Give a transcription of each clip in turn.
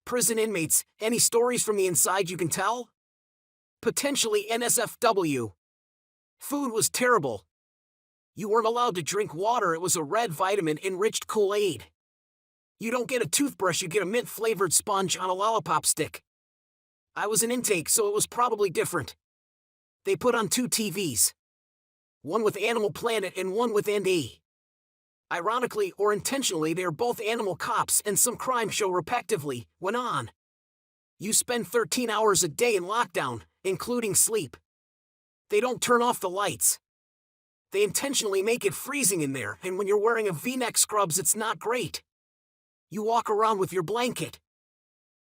Prison inmates, any stories from the inside you can tell? Potentially NSFW. Food was terrible. You weren't allowed to drink water, it was a red vitamin-enriched Kool-Aid. You don't get a toothbrush, you get a mint-flavored sponge on a lollipop stick. I was an intake, so it was probably different. They put on 2 TVs. One with Animal Planet and one with ND. Ironically or intentionally, they are both animal cops and some crime show respectively, went on. You spend 13 hours a day in lockdown, including sleep. They don't turn off the lights. They intentionally make it freezing in there, and when you're wearing a V-neck scrubs, it's not great. You walk around with your blanket.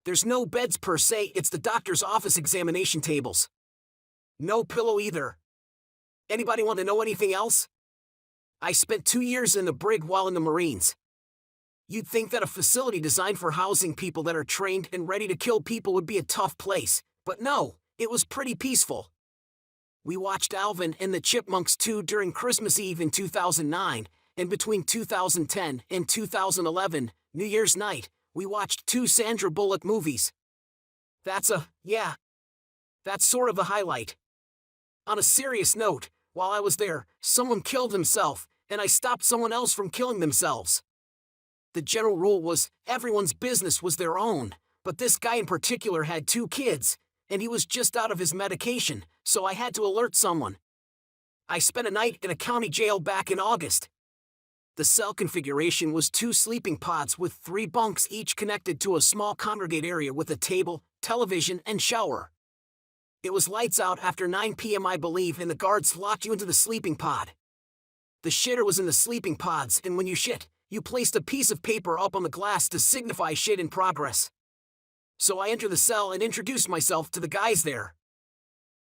There's no beds per se, it's the doctor's office examination tables. No pillow either. Anybody want to know anything else? I spent 2 years in the brig while in the Marines. You'd think that a facility designed for housing people that are trained and ready to kill people would be a tough place, but no, it was pretty peaceful. We watched Alvin and the Chipmunks 2 during Christmas Eve in 2009, and between 2010 and 2011, New Year's night, we watched 2 Sandra Bullock movies. That's sort of a highlight. On a serious note, while I was there, someone killed himself, and I stopped someone else from killing themselves. The general rule was, everyone's business was their own, but this guy in particular had 2 kids, and he was just out of his medication, so I had to alert someone. I spent a night in a county jail back in August. The cell configuration was 2 sleeping pods with 3 bunks each connected to a small congregate area with a table, television, and shower. It was lights out after 9 p.m. I believe, and the guards locked you into the sleeping pod. The shitter was in the sleeping pods, and when you shit, you placed a piece of paper up on the glass to signify shit in progress. So I enter the cell and introduce myself to the guys there.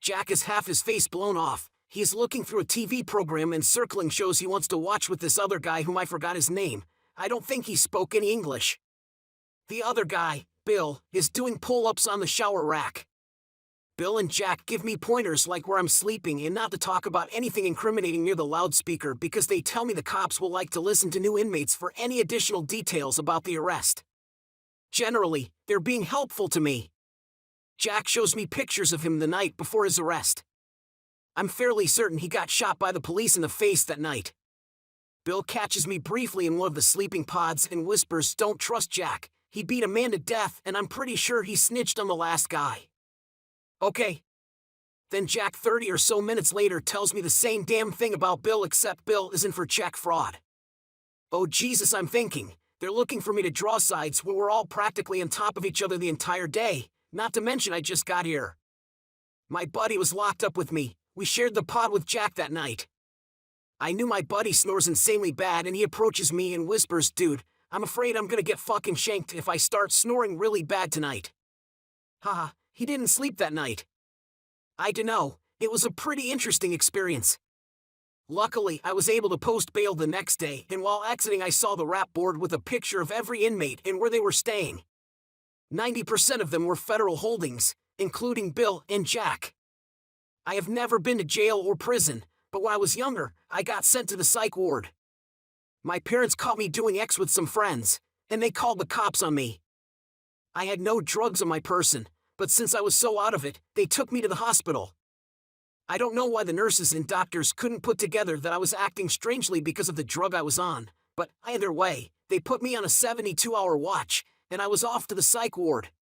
Jack has half his face blown off. He is looking through a TV program and circling shows he wants to watch with this other guy whom I forgot his name. I don't think he spoke any English. The other guy, Bill, is doing pull-ups on the shower rack. Bill and Jack give me pointers like where I'm sleeping and not to talk about anything incriminating near the loudspeaker because they tell me the cops will like to listen to new inmates for any additional details about the arrest. Generally, they're being helpful to me. Jack shows me pictures of him the night before his arrest. I'm fairly certain he got shot by the police in the face that night. Bill catches me briefly in one of the sleeping pods and whispers, "Don't trust Jack. He beat a man to death, and I'm pretty sure he snitched on the last guy." Okay. Then Jack 30 or so minutes later tells me the same damn thing about Bill, except Bill isn't for check fraud. Oh Jesus, I'm thinking, they're looking for me to draw sides when we're all practically on top of each other the entire day, not to mention I just got here. My buddy was locked up with me. We shared the pod with Jack that night. I knew my buddy snores insanely bad, and he approaches me and whispers, "Dude, I'm afraid I'm gonna get fucking shanked if I start snoring really bad tonight." Haha, he didn't sleep that night. I dunno, it was a pretty interesting experience. Luckily, I was able to post bail the next day, and while exiting I saw the rap board with a picture of every inmate and where they were staying. 90% of them were federal holdings, including Bill and Jack. I have never been to jail or prison, but when I was younger, I got sent to the psych ward. My parents caught me doing X with some friends, and they called the cops on me. I had no drugs on my person, but since I was so out of it, they took me to the hospital. I don't know why the nurses and doctors couldn't put together that I was acting strangely because of the drug I was on, but either way, they put me on a 72-hour watch, and I was off to the psych ward.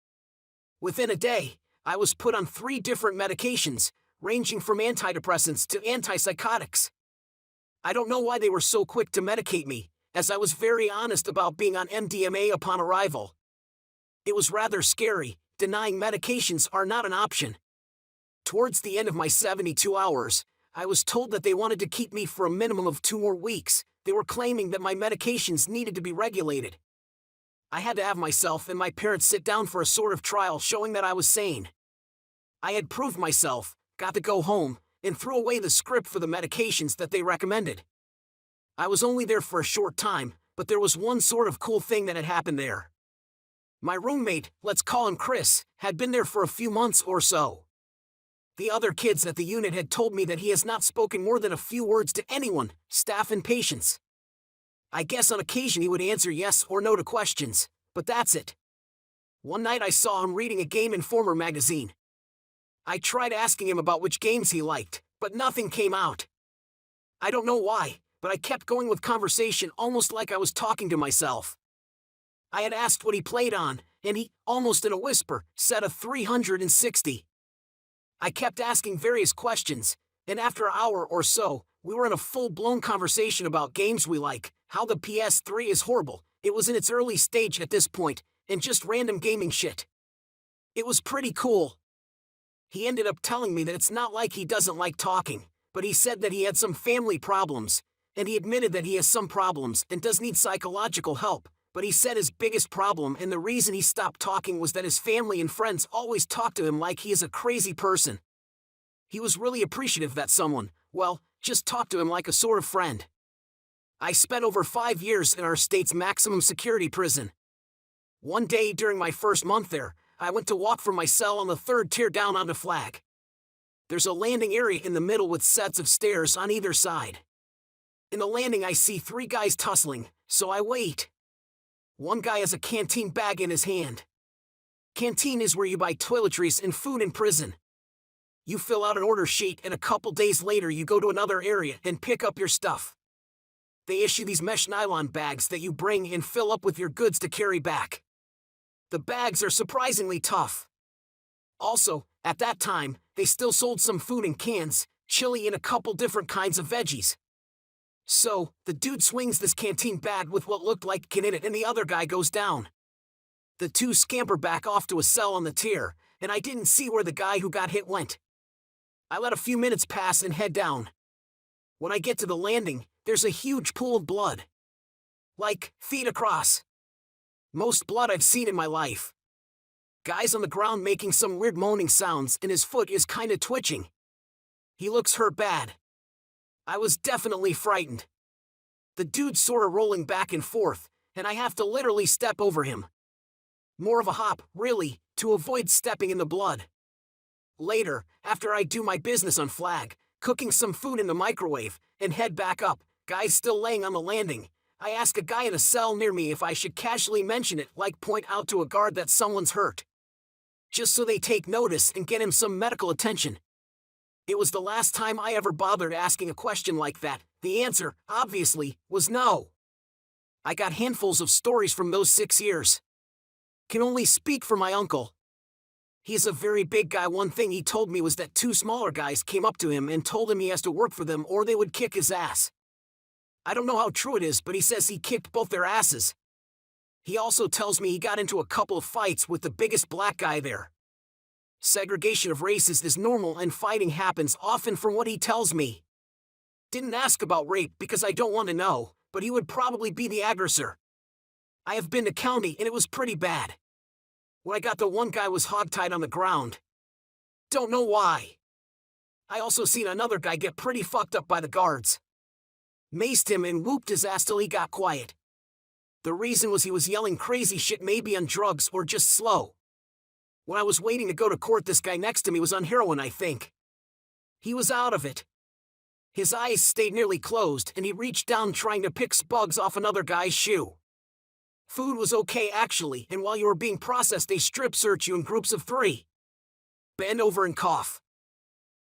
Within a day, I was put on 3 different medications, ranging from antidepressants to antipsychotics. I don't know why they were so quick to medicate me, as I was very honest about being on MDMA upon arrival. It was rather scary, denying medications are not an option. Towards the end of my 72 hours, I was told that they wanted to keep me for a minimum of 2 more weeks. They were claiming that my medications needed to be regulated. I had to have myself and my parents sit down for a sort of trial showing that I was sane. I had proved myself, got to go home, and threw away the script for the medications that they recommended. I was only there for a short time, but there was one sort of cool thing that had happened there. My roommate, let's call him Chris, had been there for a few months or so. The other kids at the unit had told me that he has not spoken more than a few words to anyone, staff and patients. I guess on occasion he would answer yes or no to questions, but that's it. One night I saw him reading a Game Informer magazine. I tried asking him about which games he liked, but nothing came out. I don't know why, but I kept going with conversation almost like I was talking to myself. I had asked what he played on, and he, almost in a whisper, said a 360. I kept asking various questions, and after an hour or so, we were in a full-blown conversation about games we like, how the PS3 is horrible, it was in its early stage at this point, and just random gaming shit. It was pretty cool. He ended up telling me that it's not like he doesn't like talking, but he said that he had some family problems, and he admitted that he has some problems and does need psychological help, but he said his biggest problem and the reason he stopped talking was that his family and friends always talk to him like he is a crazy person. He was really appreciative that someone, well, just talked to him like a sort of friend. I spent over 5 years in our state's maximum security prison. One day during my first month there, I went to walk from my cell on the 3rd tier down onto Flag. There's a landing area in the middle with sets of stairs on either side. In the landing I see 3 guys tussling, so I wait. One guy has a canteen bag in his hand. Canteen is where you buy toiletries and food in prison. You fill out an order sheet and a couple days later you go to another area and pick up your stuff. They issue these mesh nylon bags that you bring and fill up with your goods to carry back. The bags are surprisingly tough. Also, at that time, they still sold some food in cans, chili and a couple different kinds of veggies. So, the dude swings this canteen bag with what looked like can in it and the other guy goes down. The 2 scamper back off to a cell on the tier, and I didn't see where the guy who got hit went. I let a few minutes pass and head down. When I get to the landing, there's a huge pool of blood. Like, feet across. Most blood I've seen in my life. Guy's on the ground making some weird moaning sounds and his foot is kinda twitching. He looks hurt bad. I was definitely frightened. The dude's sorta rolling back and forth, and I have to literally step over him. More of a hop, really, to avoid stepping in the blood. Later, after I do my business on Flag, cooking some food in the microwave, and head back up, guy's still laying on the landing, I ask a guy in a cell near me if I should casually mention it, like point out to a guard that someone's hurt. Just so they take notice and get him some medical attention. It was the last time I ever bothered asking a question like that. The answer, obviously, was no. I got handfuls of stories from those 6 years. Can only speak for my uncle. He's a very big guy. One thing he told me was that 2 smaller guys came up to him and told him he has to work for them or they would kick his ass. I don't know how true it is, but he says he kicked both their asses. He also tells me he got into a couple of fights with the biggest black guy there. Segregation of races is normal and fighting happens often from what he tells me. Didn't ask about rape because I don't want to know, but he would probably be the aggressor. I have been to county and it was pretty bad. When I got to one guy was hogtied on the ground. Don't know why. I also seen another guy get pretty fucked up by the guards. Maced him and whooped his ass till he got quiet. The reason was he was yelling crazy shit, maybe on drugs or just slow. When I was waiting to go to court, this guy next to me was on heroin, I think. He was out of it. His eyes stayed nearly closed and he reached down trying to pick spugs off another guy's shoe. Food was okay actually, and while you were being processed they strip search you in groups of 3. Bend over and cough.